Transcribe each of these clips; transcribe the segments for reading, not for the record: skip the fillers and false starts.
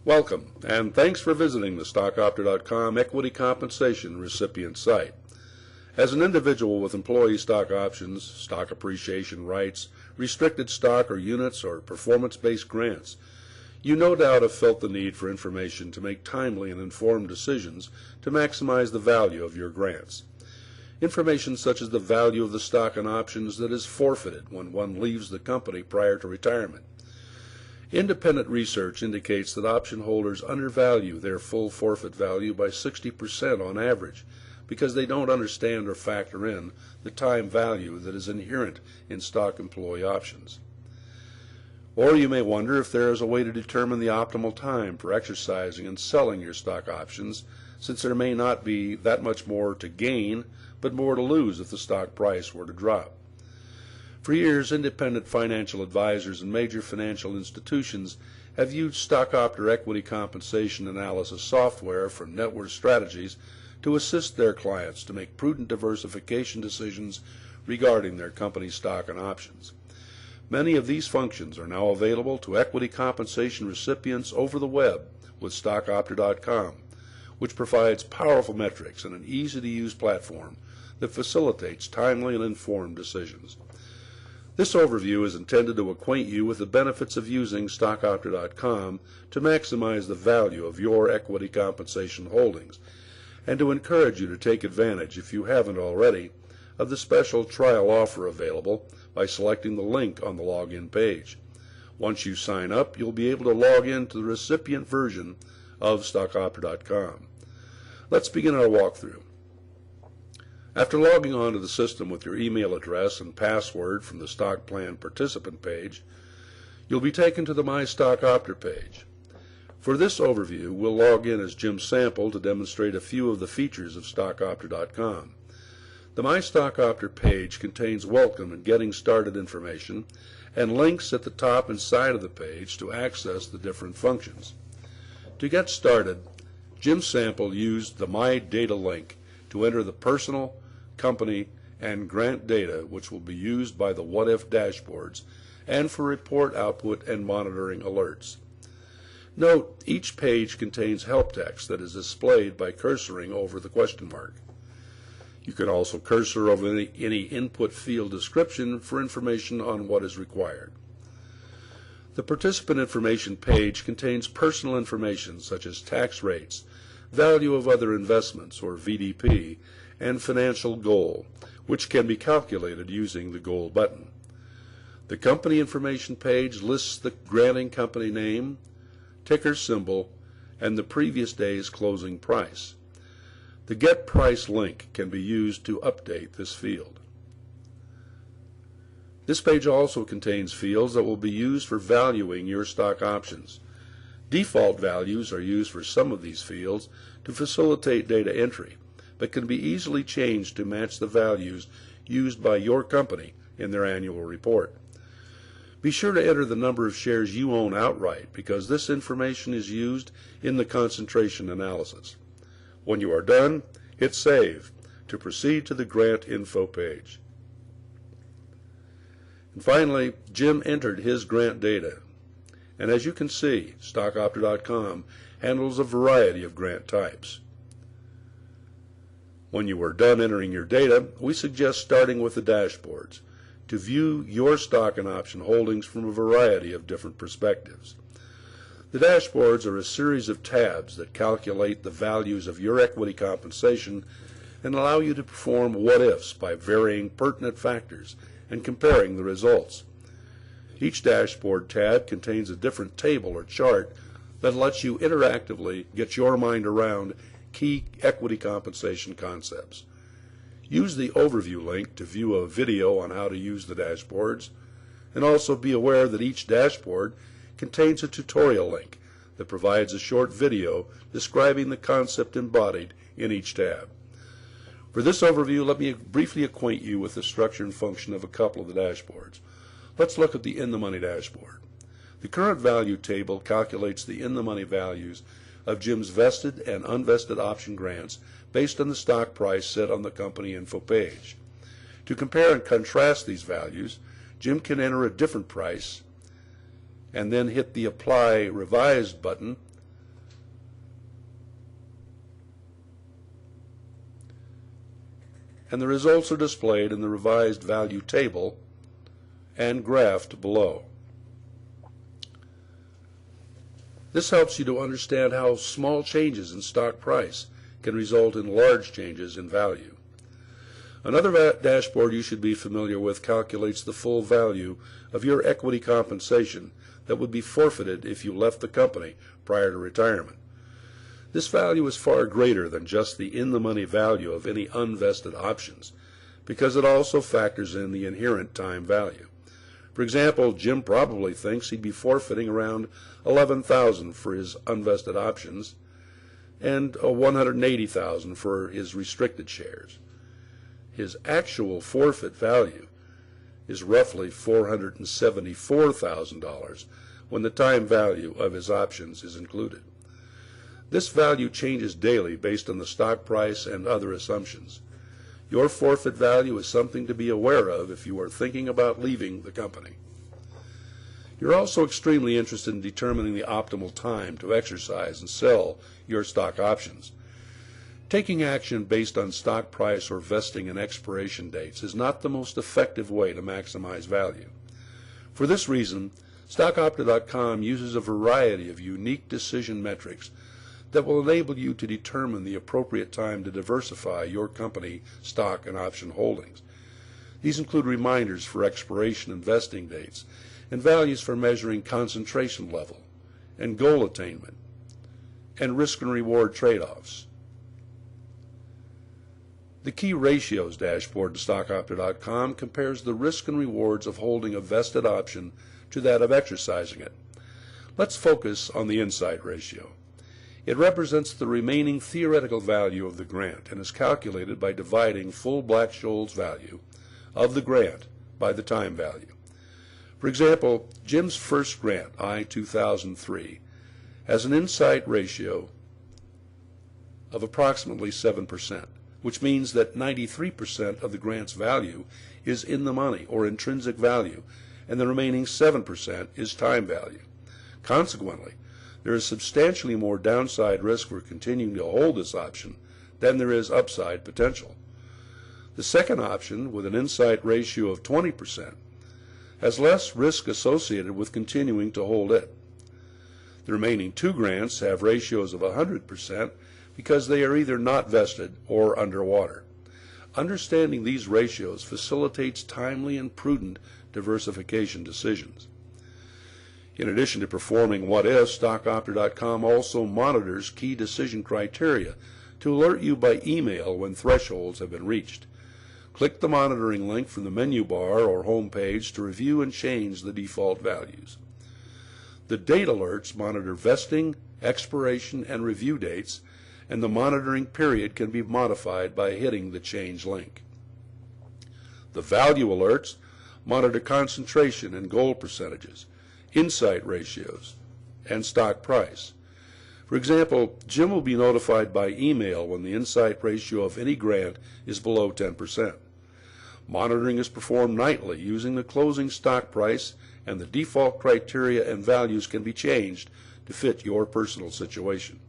Welcome, and thanks for visiting the StockOpter.com Equity Compensation Recipient site. As an individual with employee stock options, stock appreciation rights, restricted stock or units, or performance-based grants, you no doubt have felt the need for information to make timely and informed decisions to maximize the value of your grants. Information such as the value of the stock and options that is forfeited when one leaves the company prior to retirement. Independent research indicates that option holders undervalue their full forfeit value by 60% on average because they don't understand or factor in the time value that is inherent in stock employee options. Or you may wonder if there is a way to determine the optimal time for exercising and selling your stock options, since there may not be that much more to gain, but more to lose if the stock price were to drop. For years, independent financial advisors and major financial institutions have used StockOpter equity compensation analysis software from Net Worth Strategies to assist their clients to make prudent diversification decisions regarding their company stock and options. Many of these functions are now available to equity compensation recipients over the web with StockOpter.com, which provides powerful metrics and an easy-to-use platform that facilitates timely and informed decisions. This overview is intended to acquaint you with the benefits of using StockOpter.com to maximize the value of your equity compensation holdings, and to encourage you to take advantage, if you haven't already, of the special trial offer available by selecting the link on the login page. Once you sign up, you'll be able to log in to the recipient version of StockOpter.com. Let's begin our walkthrough. After logging on to the system with your email address and password from the Stock Plan Participant page, you'll be taken to the My StockOpter page. For this overview, we'll log in as Jim Sample to demonstrate a few of the features of StockOpter.com. The My StockOpter page contains welcome and getting started information and links at the top and side of the page to access the different functions. To get started, Jim Sample used the My Data link to enter the personal, company, and grant data which will be used by the What If dashboards and for report output and monitoring alerts. Note, each page contains help text that is displayed by cursoring over the question mark. You can also cursor over any input field description for information on what is required. The participant information page contains personal information such as tax rates, value of other investments or VDP, and financial goal, which can be calculated using the Goal button. The company information page lists the granting company name, ticker symbol, and the previous day's closing price. The Get Price link can be used to update this field. This page also contains fields that will be used for valuing your stock options. Default values are used for some of these fields to facilitate data entry, but can be easily changed to match the values used by your company in their annual report. Be sure to enter the number of shares you own outright, because this information is used in the concentration analysis. When you are done, hit Save to proceed to the Grant Info page. And finally, Jim entered his grant data. And as you can see, StockOpter.com handles a variety of grant types. When you are done entering your data, we suggest starting with the dashboards to view your stock and option holdings from a variety of different perspectives. The dashboards are a series of tabs that calculate the values of your equity compensation and allow you to perform what-ifs by varying pertinent factors and comparing the results. Each dashboard tab contains a different table or chart that lets you interactively get your mind around key equity compensation concepts. Use the Overview link to view a video on how to use the dashboards, and also be aware that each dashboard contains a tutorial link that provides a short video describing the concept embodied in each tab. For this overview, let me briefly acquaint you with the structure and function of a couple of the dashboards. Let's look at the In the Money dashboard. The current value table calculates the in-the-money values of Jim's vested and unvested option grants based on the stock price set on the company info page. To compare and contrast these values, Jim can enter a different price and then hit the Apply Revised button and the results are displayed in the revised value table and graphed below. This helps you to understand how small changes in stock price can result in large changes in value. Another dashboard you should be familiar with calculates the full value of your equity compensation that would be forfeited if you left the company prior to retirement. This value is far greater than just the in-the-money value of any unvested options, because it also factors in the inherent time value. For example, Jim probably thinks he'd be forfeiting around $11,000 for his unvested options and $180,000 for his restricted shares. His actual forfeit value is roughly $474,000 when the time value of his options is included. This value changes daily based on the stock price and other assumptions. Your forfeit value is something to be aware of if you are thinking about leaving the company. You're also extremely interested in determining the optimal time to exercise and sell your stock options. Taking action based on stock price or vesting and expiration dates is not the most effective way to maximize value. For this reason, StockOpter.com uses a variety of unique decision metrics that will enable you to determine the appropriate time to diversify your company stock and option holdings. These include reminders for expiration and vesting dates, and values for measuring concentration level, and goal attainment, and risk and reward trade-offs. The Key Ratios dashboard in StockOpter.com compares the risk and rewards of holding a vested option to that of exercising it. Let's focus on the insight ratio. It represents the remaining theoretical value of the grant and is calculated by dividing full Black-Scholes value of the grant by the time value. For example, Jim's first grant, I-2003, has an insight ratio of approximately 7%. Which means that 93% of the grant's value is in the money or intrinsic value, and the remaining 7% is time value. Consequently, there is substantially more downside risk for continuing to hold this option than there is upside potential. The second option, with an insight ratio of 20%, has less risk associated with continuing to hold it. The remaining two grants have ratios of 100%, because they are either not vested or underwater. Understanding these ratios facilitates timely and prudent diversification decisions. In addition to performing what-ifs, StockOpter.com also monitors key decision criteria to alert you by email when thresholds have been reached. Click the monitoring link from the menu bar or home page to review and change the default values. The date alerts monitor vesting, expiration, and review dates, and the monitoring period can be modified by hitting the change link. The value alerts monitor concentration and goal percentages, insight ratios, and stock price. For example, Jim will be notified by email when the insight ratio of any grant is below 10%. Monitoring is performed nightly using the closing stock price, and the default criteria and values can be changed to fit your personal situation.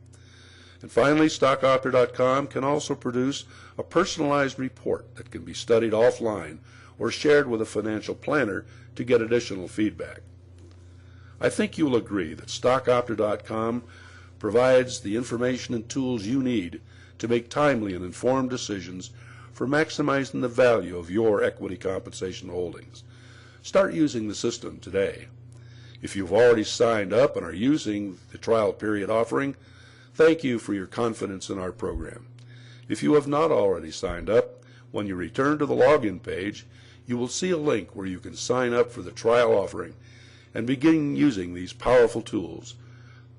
And finally, StockOpter.com can also produce a personalized report that can be studied offline or shared with a financial planner to get additional feedback. I think you'll agree that StockOpter.com provides the information and tools you need to make timely and informed decisions for maximizing the value of your equity compensation holdings. Start using the system today. If you've already signed up and are using the trial period offering, thank you for your confidence in our program. If you have not already signed up, when you return to the login page, you will see a link where you can sign up for the trial offering and begin using these powerful tools.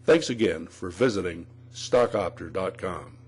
Thanks again for visiting StockOpter.com.